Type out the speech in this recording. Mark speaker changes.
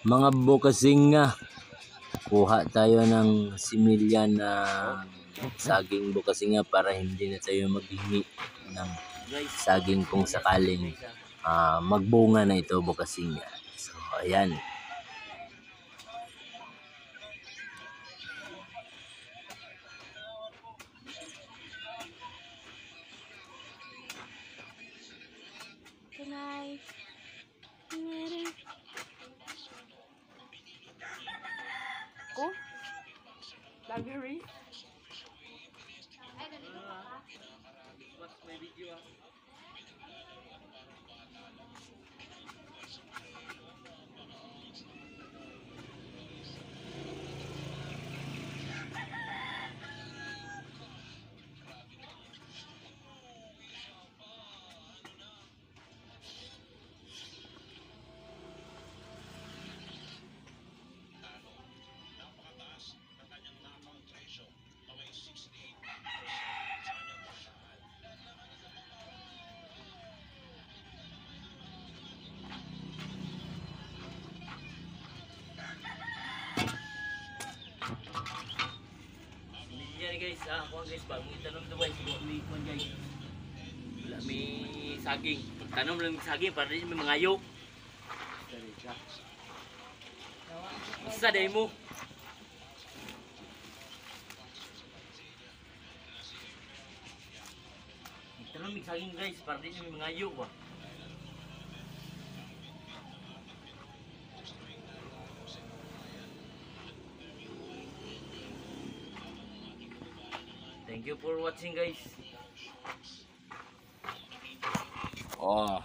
Speaker 1: Mga bukasing nga, kuha tayo ng similya na saging bukasing nga para hindi na tayo maghingi ng saging kung sakaling magbunga na ito bukasing nga. So ayan.
Speaker 2: Kunay. Ko? Library? Ay, ganito ka pa?
Speaker 3: Watch my video ah. Yan guys, ako guys, pag may tanong to guys, may ikon guys. Wala may saging. Tanong lang saging para din may mangayo. Sa day mo. Tanong may saging guys para din may mangayo ba. Thank you for watching guys.
Speaker 1: Oh.